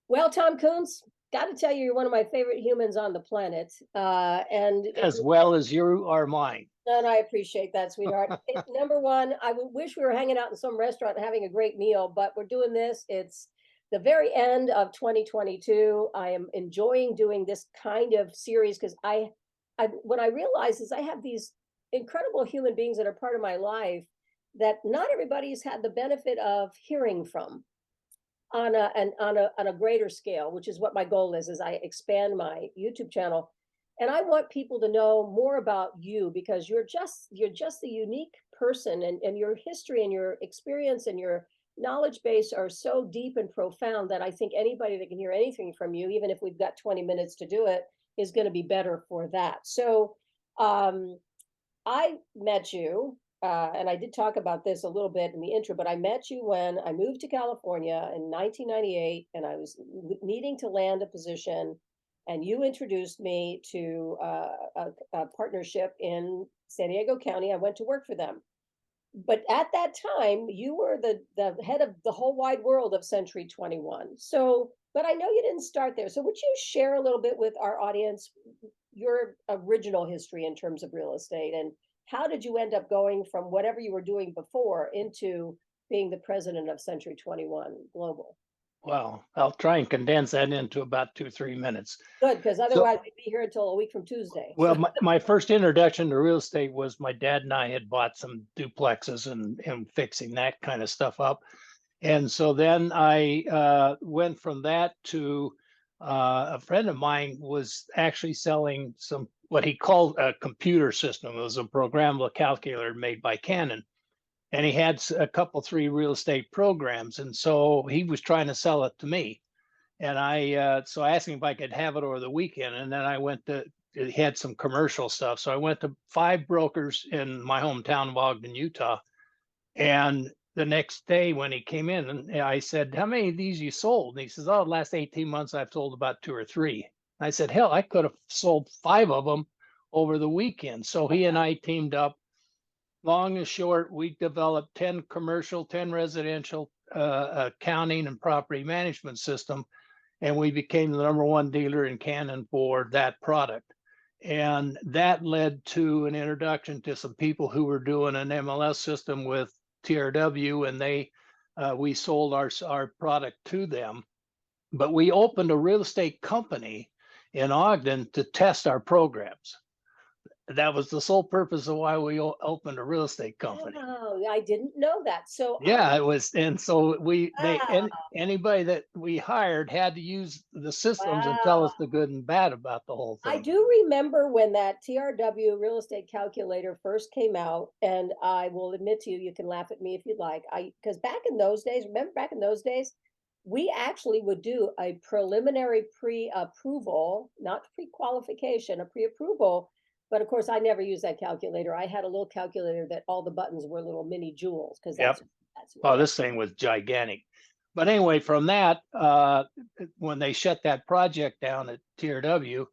Well, Tom Kunz, got to tell you, you're one of my favorite humans on the planet. As well as you are mine. And I appreciate that, sweetheart. Number one, wish we were hanging out in some restaurant and having a great meal, but we're doing this. It's the very end of 2022. I am enjoying doing this kind of series because when I realize is I have these incredible human beings that are part of my life that not everybody's had the benefit of hearing from on a greater scale, which is what my goal is I expand my YouTube channel. And I want people to know more about you because you're just the unique person, and your history and your experience and your knowledge base are so deep and profound that I think anybody that can hear anything from you, even if we've got 20 minutes to do it, is going to be better for that. So I met you, and I did talk about this a little bit in the intro, but I met you when I moved to California in 1998, and I was needing to land a position, and you introduced me to a partnership in San Diego County. I went to work for them. But at that time, you were the head of the whole wide world of Century 21. So, but I know you didn't start there. So would you share a little bit with our audience your original history in terms of real estate, and how did you end up going from whatever you were doing before into being the president of Century 21 Global? Well, I'll try and condense that into about 2-3 minutes. Good, because otherwise we'd be here until a week from Tuesday. Well, my first introduction to real estate was my dad and I had bought some duplexes and fixing that kind of stuff up. And so then I went from that to a friend of mine was actually selling some what he called a computer system. It was a programmable calculator made by Canon. And he had a couple, 3 real estate programs. And so he was trying to sell it to me. And I asked him if I could have it over the weekend. And then I went to, he had some commercial stuff. So I went to 5 brokers in my hometown of Ogden, Utah. And the next day when he came in, and I said, how many of these you sold? And he says, oh, the last 18 months, I've sold about 2 or 3. I said, hell, I could have sold 5 of them over the weekend. So he and I teamed up. Long and short, we developed 10 commercial, 10 residential accounting and property management system. And we became the #1 dealer in Canon for that product. And that led to an introduction to some people who were doing an MLS system with TRW, and we sold our product to them. But we opened a real estate company in Ogden to test our programs. That was the sole purpose of why we opened a real estate company. Oh, I didn't know that. So yeah, it was, and so anybody that we hired had to use the systems and tell us the good and bad about the whole thing. I do remember when that TRW real estate calculator first came out, and I will admit to you, you can laugh at me if you'd like. Because back in those days, we actually would do a preliminary pre-approval, not pre-qualification, a pre-approval. But of course, I never used that calculator. I had a little calculator that all the buttons were little mini jewels, because that's this thing was gigantic. But anyway, from that, when they shut that project down at TRW,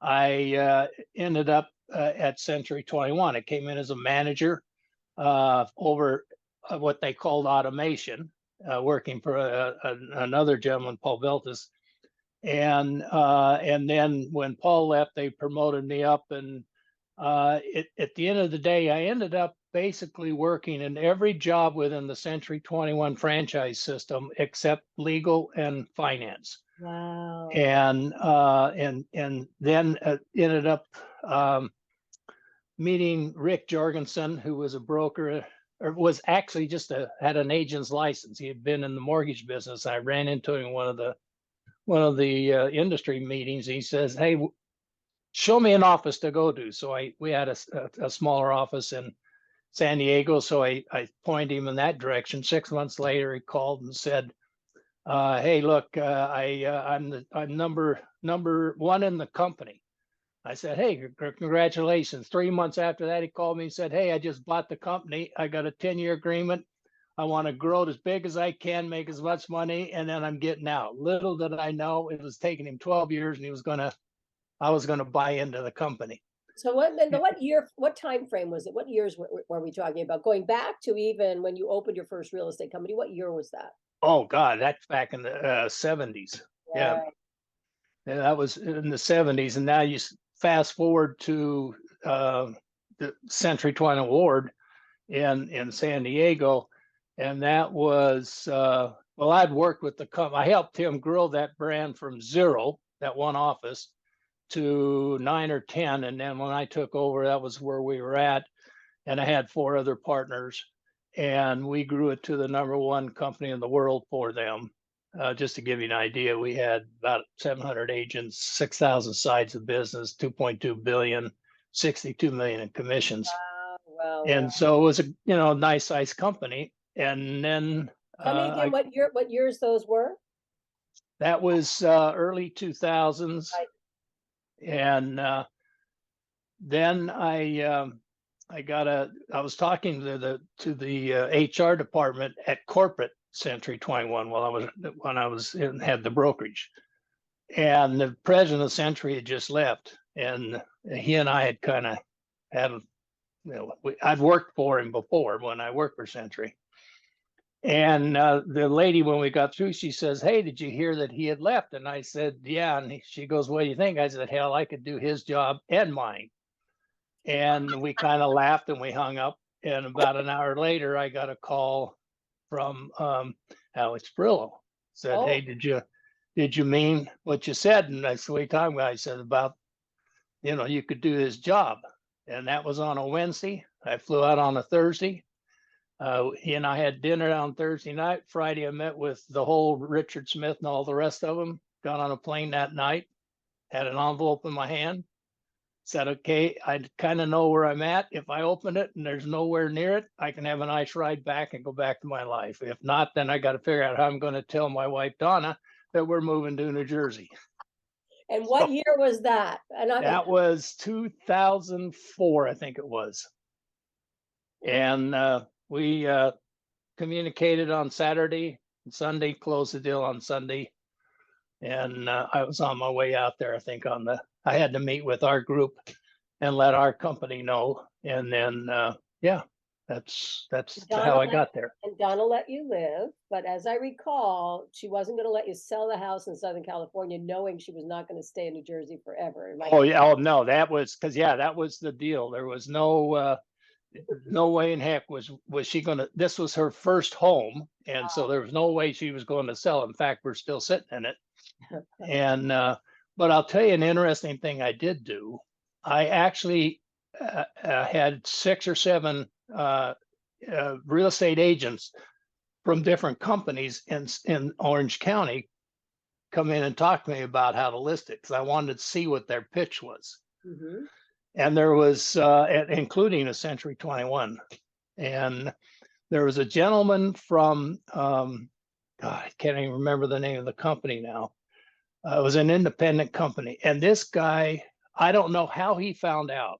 I ended up at Century 21. I came in as a manager over what they called automation, working for another gentleman, Paul Veltis. And then when Paul left, they promoted me up, and at the end of the day, I ended up basically working in every job within the Century 21 franchise system except legal and finance. Wow. And then ended up meeting Rick Jorgensen, who was a broker, or was actually just had an agent's license. He had been in the mortgage business. I ran into him in one of the industry meetings. He says, hey, show me an office to go to. So we had a smaller office in San Diego. So I pointed him in that direction. 6 months later, he called and said, hey, look, I'm number 1 in the company. I said, hey, congratulations. 3 months after that, he called me and said, hey, I just bought the company. I got a 10-year agreement. I want to grow it as big as I can, make as much money, and then I'm getting out. Little did I know it was taking him 12 years, and I was going to buy into the company. So what time frame was it? What years were we talking about? Going back to even when you opened your first real estate company, what year was that? Oh God, that's back in the 70s. Yeah. Right. And that was in the 70s. And now you fast forward to the Century 21 Award in San Diego. And that was, well, I'd worked with the company. I helped him grow that brand from zero, that one office, to 9 or 10. And then when I took over, that was where we were at. And I had 4 other partners. And we grew it to the #1 company in the world for them. Just to give you an idea, we had about 700 agents, 6,000 sides of business, 2.2 billion, 62 million in commissions. Wow, wow. And so it was a nice size company. And then Tell me again I what years those were? that was early 2000s. Right. And then I was talking to the HR department at corporate Century 21 when I was had the brokerage, and the president of Century had just left, and he and I had kind of had, I'd worked for him before when I worked for Century. And the lady, when we got through, she says, "Hey, did you hear that he had left?" And I said, "Yeah." And she goes, "What do you think?" I said, "Hell, I could do his job and mine." And we kind of laughed and we hung up. And about an hour later, I got a call from Alex Brillo. Said, Oh, "Hey, did you mean what you said?" And that's the way time guy said about, you could do this job. And that was on a Wednesday. I flew out on a Thursday. He and I had dinner on Thursday night. Friday, I met with the whole Richard Smith and all the rest of them. Got on a plane that night. Had an envelope in my hand. Said, "Okay, I kind of know where I'm at. If I open it and there's nowhere near it, I can have a nice ride back and go back to my life. If not, then I got to figure out how I'm going to tell my wife, Donna, that we're moving to New Jersey." and what So year was that? And that was 2004, I think it was. And we communicated on Saturday and Sunday, closed the deal on Sunday. And I was on my way out there, I think I had to meet with our group and let our company know. And then, yeah, that's Donna how I let got there. and Donna let you live, but as I recall, she wasn't going to let you sell the house in Southern California, knowing she was not going to stay in New Jersey forever. Oh yeah. Oh no, that was because, yeah, that was the deal. There was no way in heck was she gonna, this was her first home. And so there was no way she was going to sell. In fact, we're still sitting in it. And but I'll tell you an interesting thing I did do. I actually had 6 or 7 real estate agents from different companies in Orange County come in and talk to me about how to list it, because I wanted to see what their pitch was. Mm-hmm. And there was, including a Century 21, and there was a gentleman from, God, I can't even remember the name of the company now. It was an independent company. And this guy, I don't know how he found out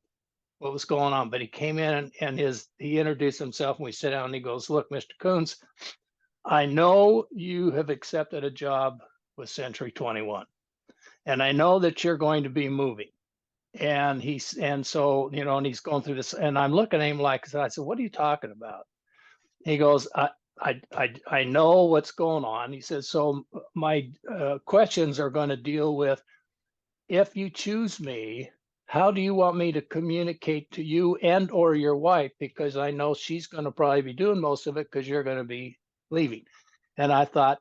what was going on, but he came in and he introduced himself, and we sit down and he goes, "Look, Mr. Kunz, I know you have accepted a job with Century 21, and I know that you're going to be moving." And so, and he's going through this, and I'm looking at him like, I said, "What are you talking about?" He goes, I know what's going on." He says, "So my questions are going to deal with, if you choose me, how do you want me to communicate to you and or your wife? Because I know she's going to probably be doing most of it because you're going to be leaving." And I thought,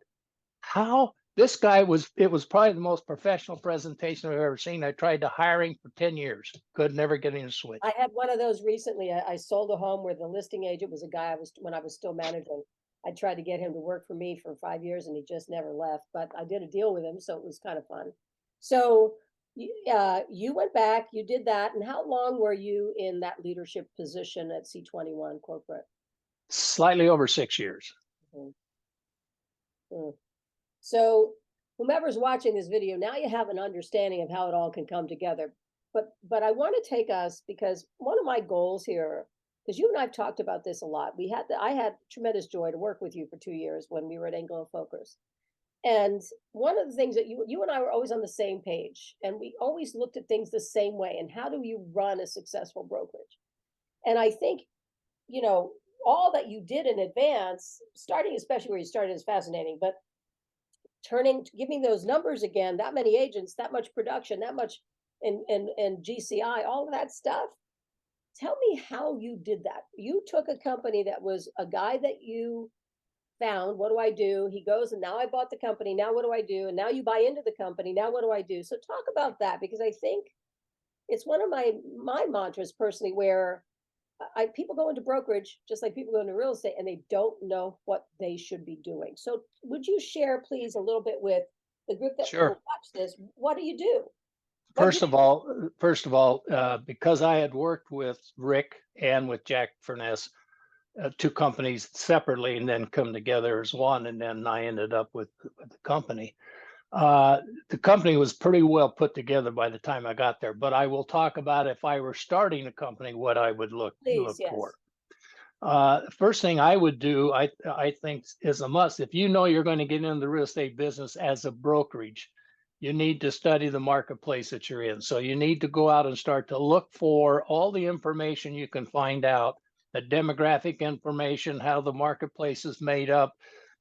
how this guy it was probably the most professional presentation I've ever seen. I tried to hire him for 10 years, could never get him to switch. I had one of those recently. I sold a home where the listing agent was a guy when I was still managing. I tried to get him to work for me for 5 years, and he just never left. But I did a deal with him, so it was kind of fun. So you went back, you did that, and how long were you in that leadership position at C21 corporate? Slightly over 6 years. Mhm. Mm. So whomever's watching this video, now you have an understanding of how it all can come together. But I want to take us, because one of my goals here, because you and I've talked about this a lot. I had tremendous joy to work with you for 2 years when we were at Engel and Voelkers. And one of the things that you and I were always on the same page, and we always looked at things the same way. And how do you run a successful brokerage? And I think, you know, all that you did in advance, starting especially where you started, is fascinating. But give me those numbers again, that many agents, that much production, that much and GCI, all of that stuff. Tell me how you did that. You took a company that was a guy that you found. What do I do? He goes, and now I bought the company. Now what do I do? And now you buy into the company. Now what do I do? So talk about that, because I think it's one of my mantras personally, where people go into brokerage just like people go into real estate, and they don't know what they should be doing. So would you share, please, a little bit with the group that will Sure. watch this? What do you do? What First did of all, because I had worked with Rick and with Jack Furness, two companies separately, and then come together as one, and then I ended up with the company. The company was pretty well put together by the time I got there, but I will talk about if I were starting a company, what I would look please? Yes. for. First thing I would do, I think, is a must. If you know you're going to get into the real estate business as a brokerage, you need to study the marketplace that you're in. So you need to go out and start to look for all the information you can find out, the demographic information, how the marketplace is made up,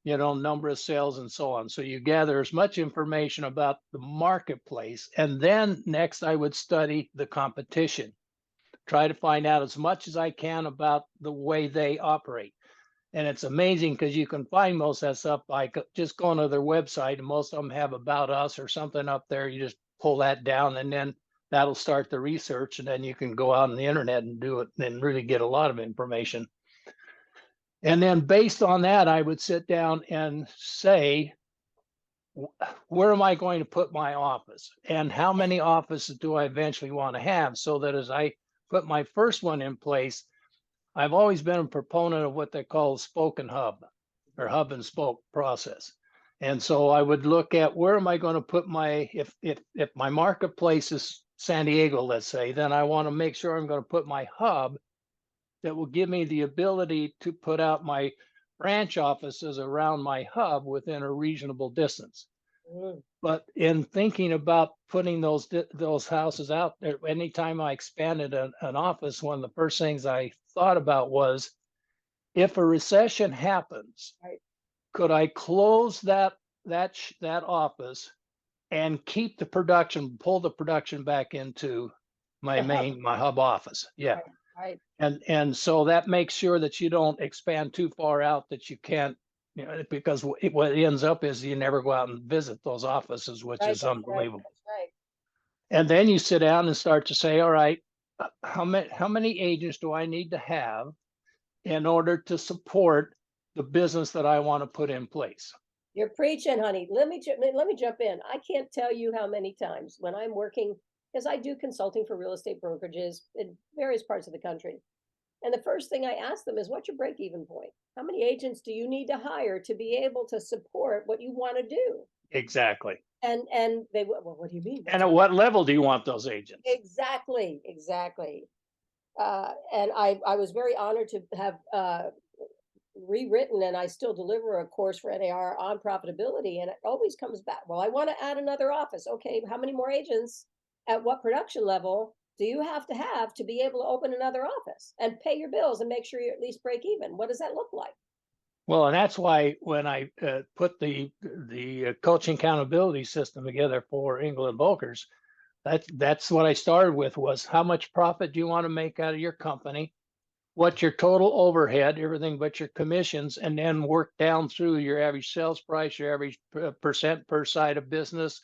number of sales and so on. So you gather as much information about the marketplace. And then next, I would study the competition. Try to find out as much as I can about the way they operate. And it's amazing because you can find most of that stuff by just going to their website, and most of them have about us or something up there. You just pull that down, and then that'll start the research, and then you can go out on the internet and do it and really get a lot of information. And then based on that, I would sit down and say, where am I going to put my office, and how many offices do I eventually want to have, so that as I put my first one in place, I've always been a proponent of what they call spoke and hub, or hub and spoke process. And so I would look at, where am I going to put if my marketplace is San Diego, let's say, then I want to make sure I'm going to put my hub that will give me the ability to put out my branch offices around my hub within a reasonable distance. Mm. But in thinking about putting those houses out there, anytime I expanded an office, one of the first things I thought about was, if a recession happens, Right. could I close that office and keep the production, pull the production back into my hub office? Yeah. Right. And so that makes sure that you don't expand too far out, that you can't, because what ends up is you never go out and visit those offices, which Right. is unbelievable. That's right. And then you sit down and start to say, all right, how many agents do I need to have in order to support the business that I want to put in place? You're preaching, honey. Let me jump in. I can't tell you how many times when I'm working, because I do consulting for real estate brokerages in various parts of the country. And the first thing I ask them is, what's your break even point? How many agents do you need to hire to be able to support what you want to do? Exactly. And they, well, what do you mean? And at what level do you want those agents? Exactly. And I was very honored to have rewritten, and I still deliver a course for NAR on profitability. And it always comes back, well, I want to add another office. Okay, how many more agents at what production level do you have to be able to open another office and pay your bills and make sure you at least break even? What does that look like? Well, and that's why when I put the coaching accountability system together for Engel and Voelkers, that's what I started with, was how much profit do you want to make out of your company? What's your total overhead, everything but your commissions, and then work down through your average sales price, your average percent per side of business,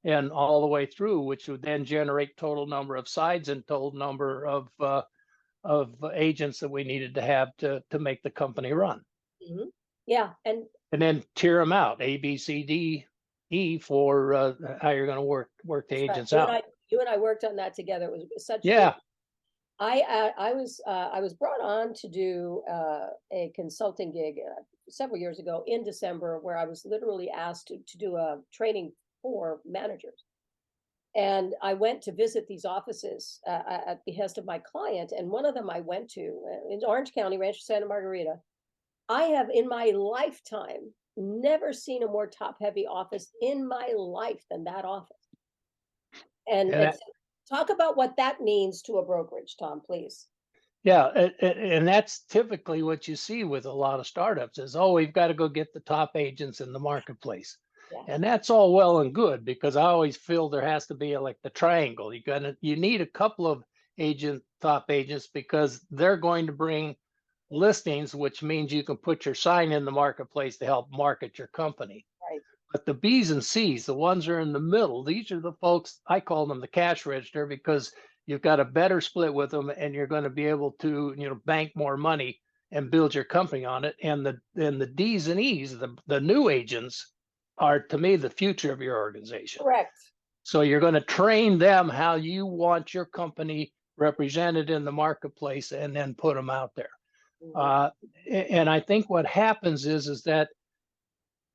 and all the way through, which would then generate total number of sides and total number of agents that we needed to have to make the company run. Mm-hmm. Yeah, and then tier them out, A, B, C, D, E, for how you're going to work the agents out. You and I worked on that together. It was such yeah. I was brought on to do a consulting gig several years ago in December, where I was literally asked to do a training for managers. And I went to visit these offices at behest of my client. And one of them I went to in Orange County, Rancho Santa Margarita. I have in my lifetime never seen a more top-heavy office in my life than that office. And talk about what that means to a brokerage, Tom, please. Yeah, and that's typically what you see with a lot of startups is, oh, we've got to go get the top agents in the marketplace. Yeah. And that's all well and good, because I always feel there has to be like the triangle. You need a couple of top agents, because they're going to bring listings, which means you can put your sign in the marketplace to help market your company. Right. But the B's and C's, the ones that are in the middle, these are the folks, I call them the cash register, because you've got a better split with them, and you're going to be able to, bank more money and build your company on it. And the D's and E's, the new agents, are, to me, the future of your organization. Correct. So you're going to train them how you want your company represented in the marketplace, and then put them out there. And I think what happens is that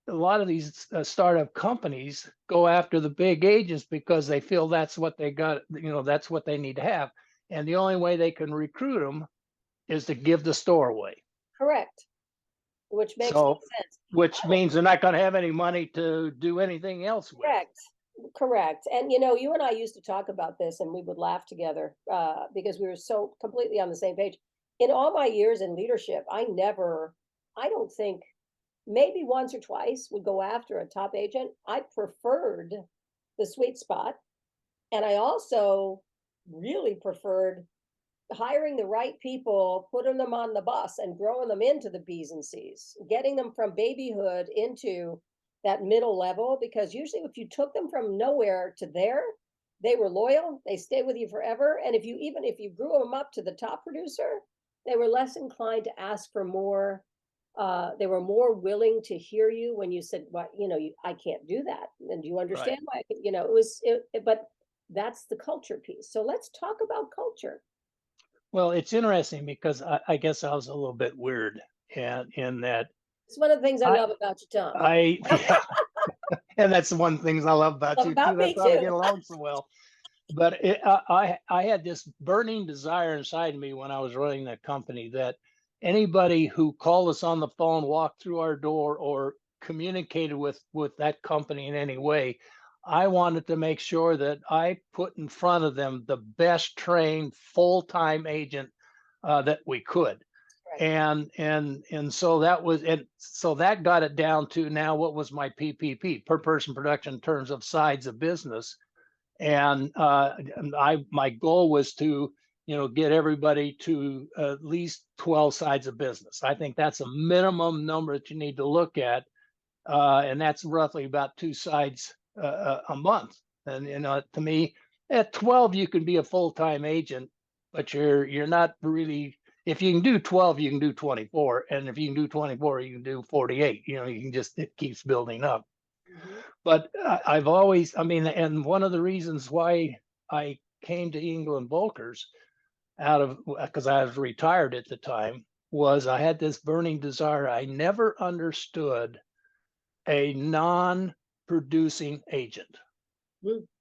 a lot of these startup companies go after the big agents, because they feel that's what they got, that's what they need to have. And the only way they can recruit them is to give the store away. Correct. Which makes So, sense. which means they're not going to have any money to do anything else with. Correct. Correct. And you and I used to talk about this, and we would laugh together because we were so completely on the same page. In all my years in leadership, I don't think, maybe once or twice, would go after a top agent. I preferred the sweet spot. And I also really preferred hiring the right people, putting them on the bus and growing them into the B's and C's, getting them from babyhood into that middle level. Because usually if you took them from nowhere to there, they were loyal, they stayed with you forever. And if you grew them up to the top producer, they were less inclined to ask for more. They were more willing to hear you when you said, "What, I can't do that." And do you understand why? But that's the culture piece. So let's talk about culture. Well, it's interesting, because I guess I was a little bit weird, and in that It's one of the things I love about you, Tom. yeah, and that's the one things I love about you too. Me That's why we too. get along so well. But I had this burning desire inside me when I was running that company, that anybody who called us on the phone, walked through our door, or communicated with that company in any way, I wanted to make sure that I put in front of them the best trained full-time agent that we could. Right. And so that got it down to, now, what was my PPP, per person production, in terms of sides of business. And my goal was to get everybody to at least 12 sides of business. I think that's a minimum number that you need to look at, and that's roughly about 2 sides a month. And to me, at 12 you can be a full-time agent, but you're not really. If you can do 12, you can do 24, and if you can do 24, you can do 48. It keeps building up. But I've always, and one of the reasons why I came to Engel and Voelkers, because I was retired at the time, was I had this burning desire. I never understood a non-producing agent.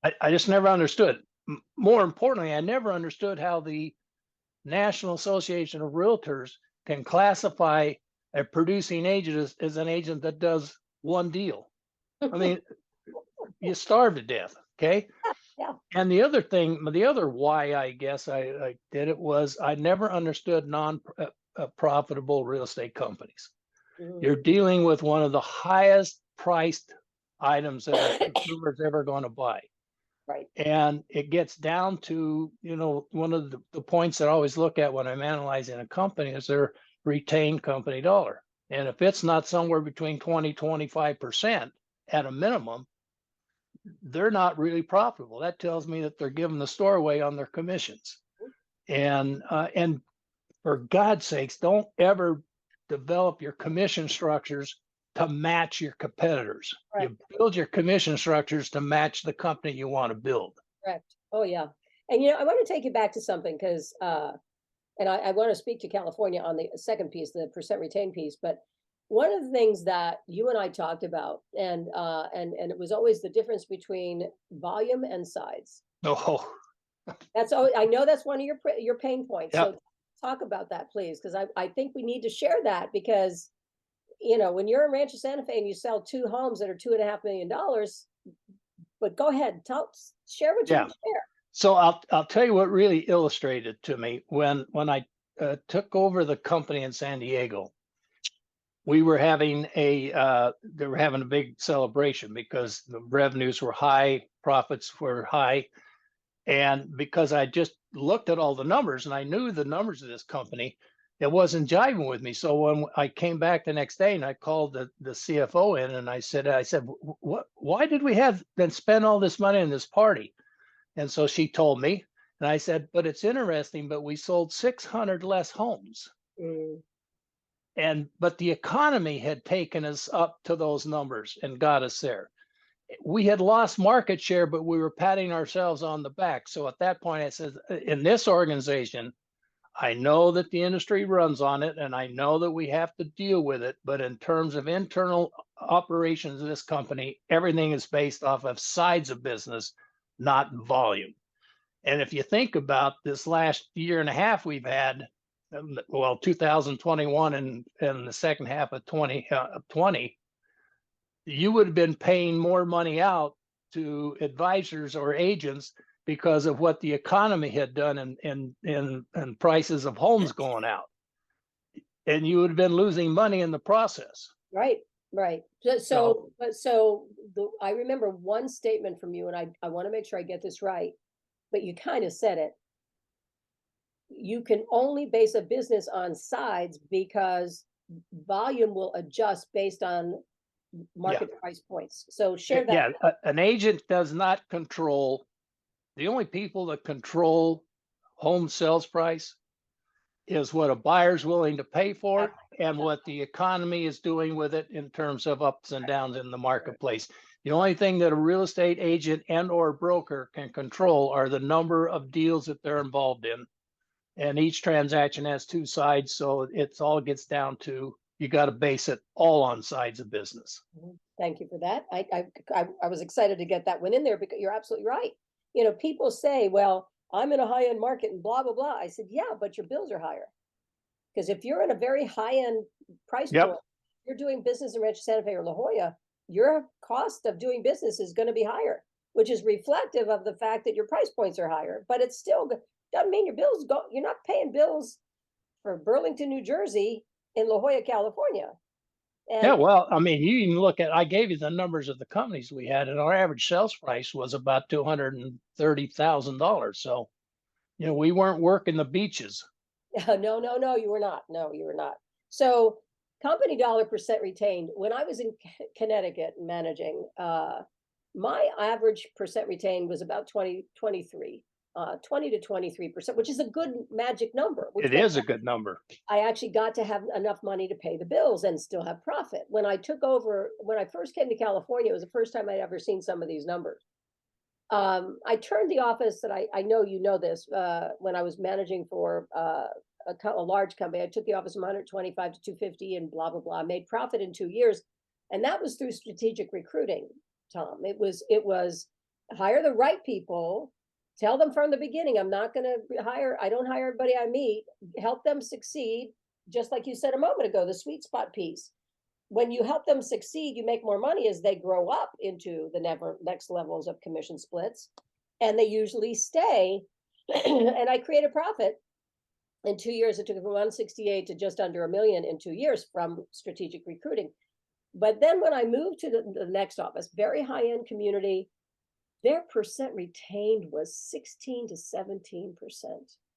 I just never understood. More importantly, I never understood how the National Association of Realtors can classify a producing agent as an agent that does one deal. You starve to death. Okay. Yeah. And the other why I guess I did it was I never understood non-profitable real estate companies. You're dealing with one of the highest priced items that a consumer is ever going to buy. Right. And it gets down to, one of the points that I always look at when I'm analyzing a company is their retained company dollar. And if it's not somewhere between 20-25% at a minimum, they're not really profitable. That tells me that they're giving the store away on their commissions. And for God's sakes, don't ever develop your commission structures to match your competitors. Right. You build your commission structures to match the company you want to build. Correct. Oh yeah. And I want to take you back to something, because and I want to speak to California on the second piece, the percent retained piece. But one of the things that you and I talked about, and it was always the difference between volume and size. Oh, I know that's one of your pain points. yep. So talk about that, please, because I think we need to share that, because when you're in Rancho Santa Fe and you sell 2 homes that are $2.5 million, but go ahead, share what you can share. So I'll tell you what really illustrated to me when I took over the company in San Diego. we were having they were having a big celebration because the revenues were high, profits were high. And because I just looked at all the numbers and I knew the numbers of this company, it wasn't jiving with me. So when I came back the next day and I called the CFO in and I said, what, why did we have then spend all this money in this party? And so she told me, and I said, but it's interesting, but we sold 600 less homes. Mm. But the economy had taken us up to those numbers and got us there. We had lost market share, but we were patting ourselves on the back. So at that point, I said, in this organization, I know that the industry runs on it, and I know that we have to deal with it. But in terms of internal operations of this company, everything is based off of sides of business, not volume. And if you think about this last year and a half we've had, well, 2021 and the second half of 2020, you would have been paying more money out to advisors or agents because of what the economy had done and prices of homes going out. And you would have been losing money in the process. Right, right. I remember one statement from you, and I want to make sure I get this right, but you kind of said it. You can only base a business on sides because volume will adjust based on market price points. So share that. Yeah, an agent does not control. The only people that control home sales price is what a buyer's willing to pay for and what the economy is doing with it in terms of ups and downs in the marketplace. The only thing that a real estate agent and or broker can control are the number of deals that they're involved in. And each transaction has two sides. So it's all gets down to, you got to base it all on sides of business. Thank you for that. I was excited to get that one in there because you're absolutely right. You know, people say, well, I'm in a high-end market and blah, blah, blah. I said, yeah, but your bills are higher. Because if you're in a very high-end price point, you're doing business in Rancho Santa Fe or La Jolla, your cost of doing business is going to be higher, which is reflective of the fact that your price points are higher. But it still doesn't mean your bills go, you're not paying bills for Burlington, New Jersey in La Jolla, California. And yeah, well, I mean, you can look at, I gave you the numbers of the companies we had, and our average sales price was about $230,000. So, you know, we weren't working the beaches. no, you were not. No, you were not. So company dollar percent retained. When I was in Connecticut managing, my average percent retained was about 20 to 23%, which is a good magic number. It is a good number. I actually got to have enough money to pay the bills and still have profit. When I took over, when I first came to California, it was the first time I'd ever seen some of these numbers. I turned the office that I know you know this, when I was managing for a large company. I took the office from 125 to 250 and blah, blah, blah. I made profit in 2 years. And that was through strategic recruiting, Tom. It was hire the right people, tell them from the beginning, I don't hire everybody I meet, help them succeed. Just like you said a moment ago, the sweet spot piece. When you help them succeed, you make more money as they grow up into the next levels of commission splits, and they usually stay. And I created profit in 2 years. It took it from 168 to just under $1 million in 2 years from strategic recruiting. But then when I moved to the next office, very high-end community, their percent retained was 16 to 17%.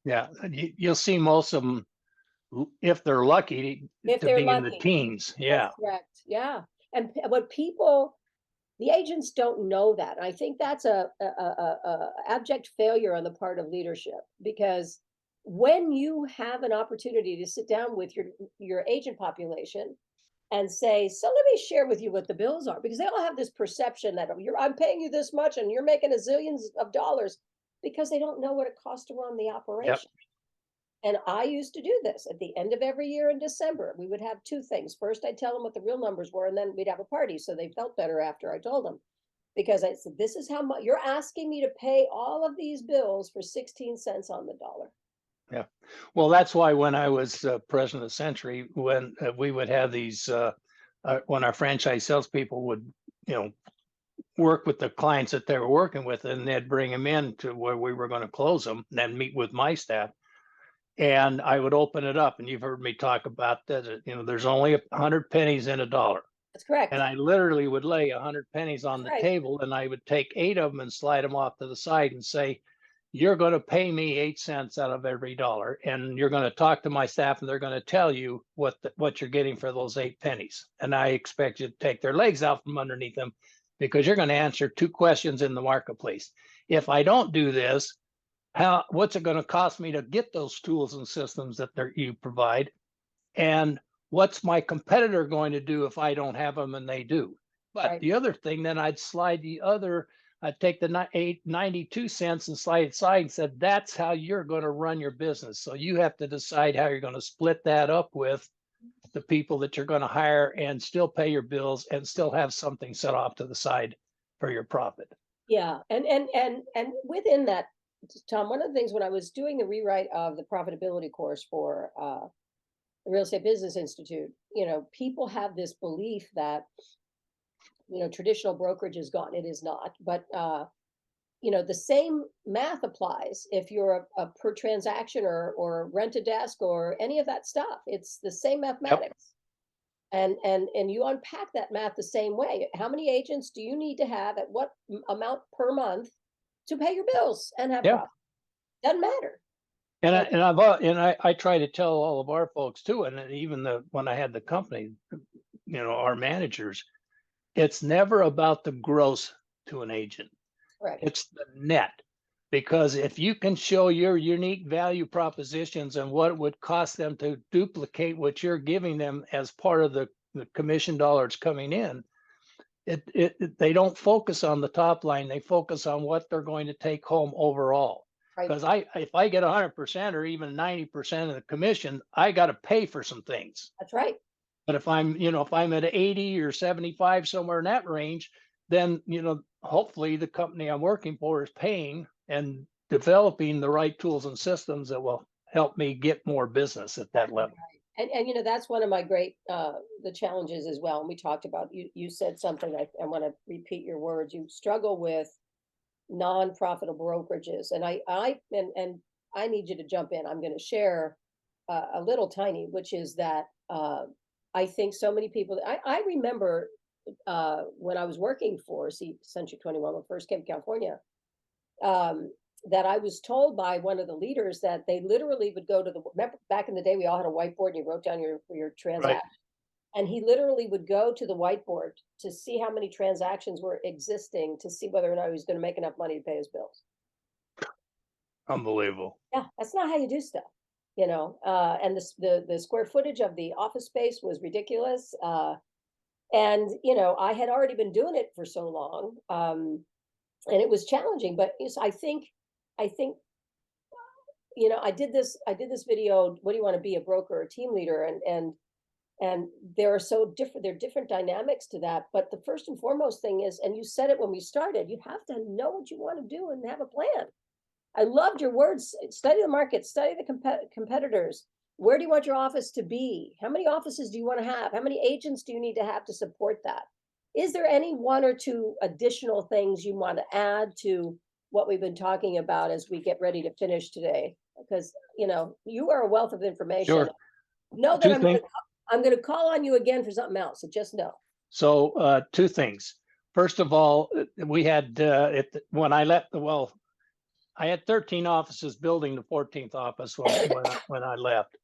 Yeah, you'll see most of them, if they're lucky, to be in the teens. Yeah. That's correct. Yeah. And what people, the agents don't know that. I think that's a abject failure on the part of leadership, because when you have an opportunity to sit down with your agent population and say, so let me share with you what the bills are, because they all have this perception that I'm paying you this much and you're making a zillions of dollars, because they don't know what it costs to run the operation. Yep. And I used to do this at the end of every year in December. We would have two things. First, I'd tell them what the real numbers were, and then we'd have a party. So they felt better after I told them, because I said, this is how much you're asking me to pay all of these bills for 16 cents on the dollar. Yeah. Well, that's why when I was president of Century, when we would have these, when our franchise salespeople would, work with the clients that they were working with, and they'd bring them in to where we were going to close them, and then meet with my staff. and I would open it up, and you've heard me talk about that. There's only 100 pennies in a dollar. That's correct. And I literally would lay 100 pennies on That's the right. table, and I would take 8 of them and slide them off to the side and say, you're going to pay me 8 cents out of every dollar, and you're going to talk to my staff, and they're going to tell you what you're getting for those 8 pennies. And I expect you to take their legs out from underneath them, because you're going to answer 2 questions in the marketplace. If I don't do this, what's it going to cost me to get those tools and systems that you provide? And what's my competitor going to do if I don't have them and they do? But Right. the other thing, then I'd take the 92 cents and slide it aside and said, that's how you're going to run your business. So you have to decide how you're going to split that up with the people that you're going to hire and still pay your bills and still have something set off to the side for your profit. Yeah. And within that, Tom, one of the things when I was doing the rewrite of the profitability course for the Real Estate Business Institute, people have this belief that, traditional brokerage is gone. It is not. But, the same math applies if you're a per transaction or rent a desk or any of that stuff. It's the same mathematics. Yep. And you unpack that math the same way. How many agents do you need to have at what amount per month to pay your bills and have profit? Doesn't matter. And I try to tell all of our folks too, and even when I had the company, our managers, it's never about the gross to an agent. Right. It's the net. Because if you can show your unique value propositions and what it would cost them to duplicate what you're giving them as part of the commission dollars coming in, they don't focus on the top line. They focus on what they're going to take home overall. Because if I get 100% or even 90% of the commission, I got to pay for some things. That's right. But if I'm at 80 or 75, somewhere in that range, then, hopefully the company I'm working for is paying and developing the right tools and systems that will help me get more business at that level. And that's one of my great the challenges as well. And we talked about, you said something, I want to repeat your words. You struggle with non-profitable brokerages, and I need you to jump in. I'm going to share a little tiny, which is that I think so many people. I remember when I was working for Century 21 when I first came to California, that I was told by one of the leaders that they literally would go to remember back in the day we all had a whiteboard and you wrote down your transaction. Right. And he literally would go to the whiteboard to see how many transactions were existing to see whether or not he was going to make enough money to pay his bills. Unbelievable. Yeah, that's not how you do stuff, and the square footage of the office space was ridiculous. And, I had already been doing it for so long, and it was challenging, but I think, I did this video, what do you want to be, a broker or a team leader? And there are different dynamics to that. But the first and foremost thing is, and you said it when we started, you have to know what you want to do and have a plan. I loved your words. Study the market, study the competitors. Where do you want your office to be? How many offices do you want to have? How many agents do you need to have to support that? Is there any 1 or 2 additional things you want to add to what we've been talking about as we get ready to finish today? Because, you are a wealth of information. Sure. Know that I'm going to call on you again for something else. So just know. So 2 things. First of all, we had, when I left I had 13 offices building the 14th office when I left.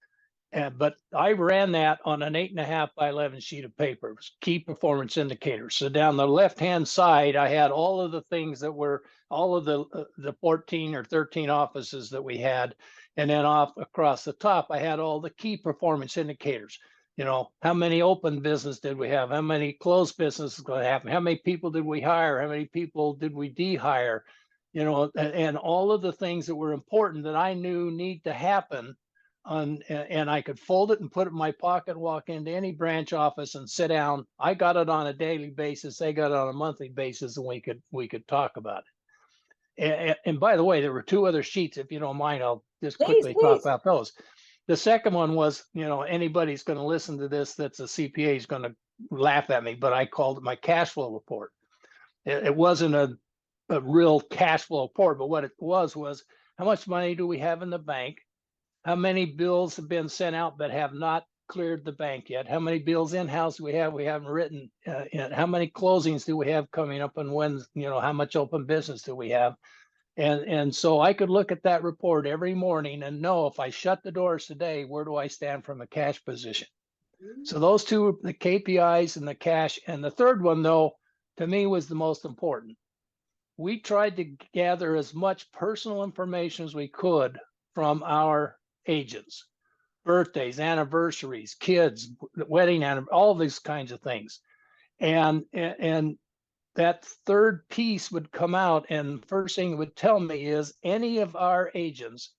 But I ran that on an 8.5 by 11 sheet of paper. It was key performance indicators. So down the left-hand side, I had all of the things that were all of the 14 or 13 offices that we had. And then off across the top, I had all the key performance indicators. How many open business did we have? How many closed businesses going to happen? How many people did we hire? How many people did we de-hire? And all of the things that were important that I knew need to happen. And I could fold it and put it in my pocket, walk into any branch office and sit down. I got it on a daily basis. They got it on a monthly basis, and we could talk about it. And by the way, there were 2 other sheets. If you don't mind, I'll just quickly talk about those. The second one was, anybody's going to listen to this that's a CPA is going to laugh at me, but I called it my cash flow report. It wasn't a real cash flow report, but what it was how much money do we have in the bank? How many bills have been sent out but have not cleared the bank yet? How many bills in-house we haven't written yet? How many closings do we have coming up, and when, how much open business do we have? And so I could look at that report every morning and know if I shut the doors today, where do I stand from a cash position? So those two, the KPIs and the cash. And the third one, though, to me was the most important. We tried to gather as much personal information as we could from our agents: birthdays, anniversaries, kids, wedding, all these kinds of things. And that third piece would come out, and first thing it would tell me is any of our agents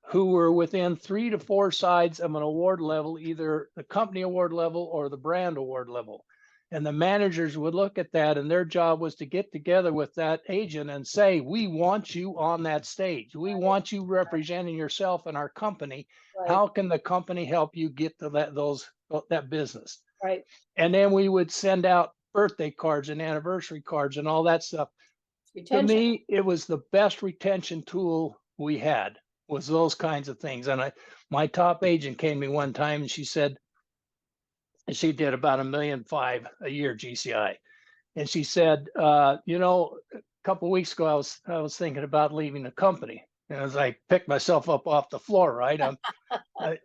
who were within 3 to 4 sides of an award level, either the company award level or the brand award level. And the managers would look at that, and their job was to get together with that agent and say, we want you on that stage. We want you representing yourself and our company. Right. How can the company help you get to that business? Right. And then we would send out birthday cards and anniversary cards and all that stuff. Retention. To me, it was the best retention tool we had, was those kinds of things. And my top agent came to me one time and she said, she did about $1.5 million a year GCI. And she said, a couple of weeks ago, I was thinking about leaving the company. And as I picked myself up off the floor, right?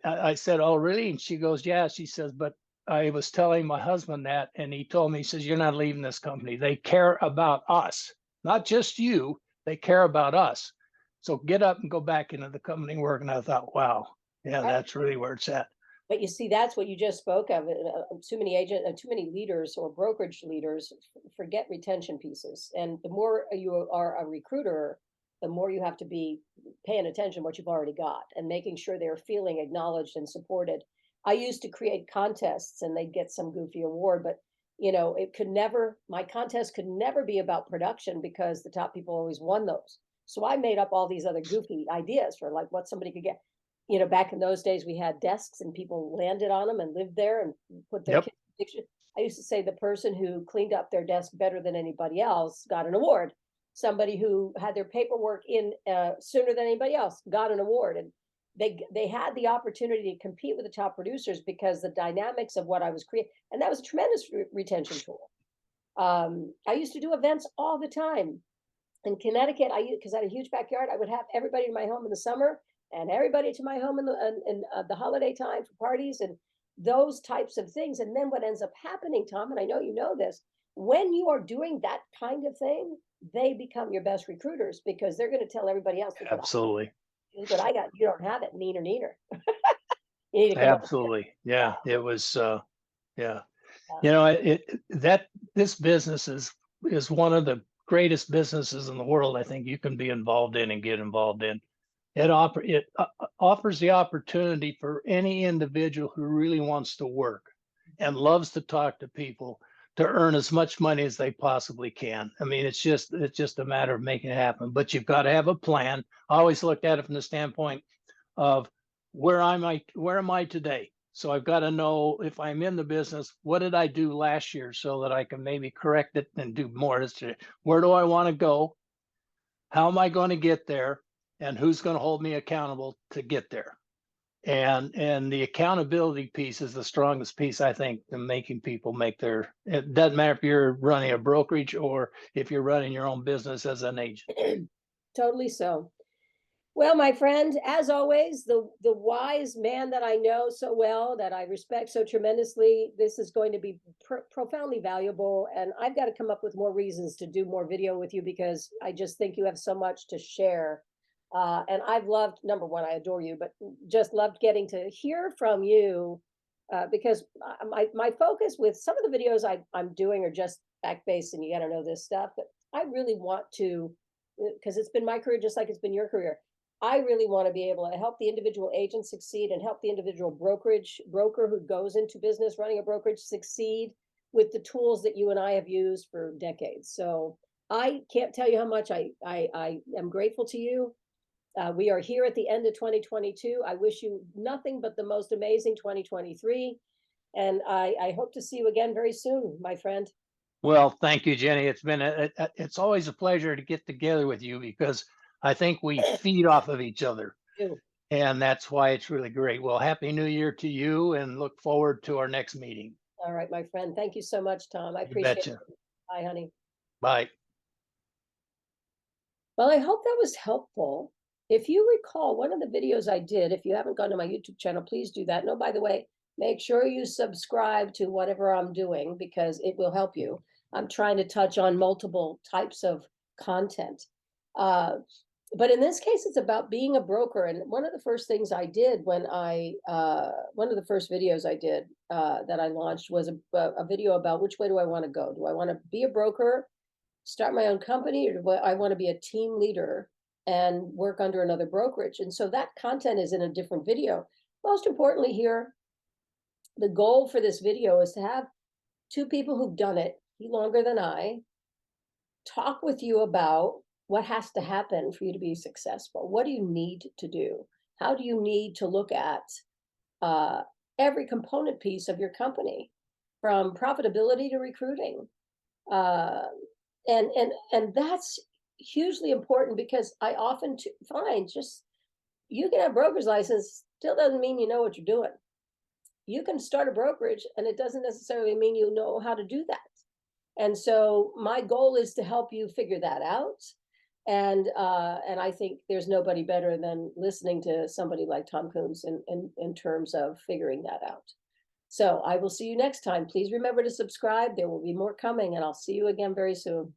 I said, oh, really? And she goes, yeah. She says, but I was telling my husband that, and he told me, he says, you're not leaving this company. They care about us, not just you. They care about us. So get up and go back into the company work. And I thought, wow, yeah, that's really where it's at. But you see, that's what you just spoke of. Too many leaders or brokerage leaders forget retention pieces. And the more you are a recruiter, the more you have to be paying attention to what you've already got and making sure they're feeling acknowledged and supported. I used to create contests and they'd get some goofy award, but my contest could never be about production because the top people always won those. So I made up all these other goofy ideas for like what somebody could get. Back in those days, we had desks and people landed on them and lived there and put their kids' picture. I used to say the person who cleaned up their desk better than anybody else got an award. Somebody who had their paperwork in sooner than anybody else got an award. And they had the opportunity to compete with the top producers because the dynamics of what I was creating, and that was a tremendous retention tool. I used to do events all the time in Connecticut. Because I had a huge backyard, I would have everybody in my home in the summer and everybody to my home in the holiday time for parties and those types of things. And then what ends up happening, Tom, and I know you know this, when you are doing that kind of thing, they become your best recruiters because they're going to tell everybody else. Absolutely. Look what I got. You don't have it. Neener. You need to come Absolutely. Yeah. It was, yeah. This business is one of the greatest businesses in the world. I think you can be involved in and get involved in. It offers the opportunity for any individual who really wants to work and loves to talk to people to earn as much money as they possibly can. I mean, it's just a matter of making it happen, but you've got to have a plan. I always looked at it from the standpoint of where am I today? So I've got to know, if I'm in the business, what did I do last year so that I can maybe correct it and do more. Where do I want to go? How am I going to get there? And who's going to hold me accountable to get there? And the accountability piece is the strongest piece, I think, in making people it doesn't matter if you're running a brokerage or if you're running your own business as an agent. Totally so. Well, my friend, as always, the wise man that I know so well, that I respect so tremendously, this is going to be profoundly valuable. And I've got to come up with more reasons to do more video with you because I just think you have so much to share. And I've loved, number one, I adore you, but just loved getting to hear from you because my focus with some of the videos I'm doing are just fact-based and you got to know this stuff. But I really want to, because it's been my career just like it's been your career. I really want to be able to help the individual agent succeed and help the individual broker who goes into business running a brokerage succeed with the tools that you and I have used for decades. So I can't tell you how much I am grateful to you. We are here at the end of 2022. I wish you nothing but the most amazing 2023. And I hope to see you again very soon, my friend. Well, thank you, Jenny. It's always a pleasure to get together with you because I think we feed off of each other. And that's why it's really great. Well, Happy New Year to you and look forward to our next meeting. All right, my friend. Thank you so much, Tom. I You appreciate betcha. it. Bye, honey. Bye. Well, I hope that was helpful. If you recall, one of the videos I did, if you haven't gone to my YouTube channel, please do that. No, by the way, make sure you subscribe to whatever I'm doing because it will help you. I'm trying to touch on multiple types of content. But in this case, it's about being a broker. And one of the first things I did when one of the first videos I did that I launched was a video about which way do I want to go? Do I want to be a broker, start my own company, or do I want to be a team leader and work under another brokerage? And so that content is in a different video. Most importantly here, the goal for this video is to have two people who've done it longer than I talk with you about what has to happen for you to be successful. What do you need to do? How do you need to look at every component piece of your company, from profitability to recruiting? And that's hugely important because I often find just you can have broker's license still doesn't mean you know what you're doing. You can start a brokerage and it doesn't necessarily mean you know how to do that. And so my goal is to help you figure that out. And I think there's nobody better than listening to somebody like Tom Kunz in terms of figuring that out. So I will see you next time. Please remember to subscribe. There will be more coming, and I'll see you again very soon.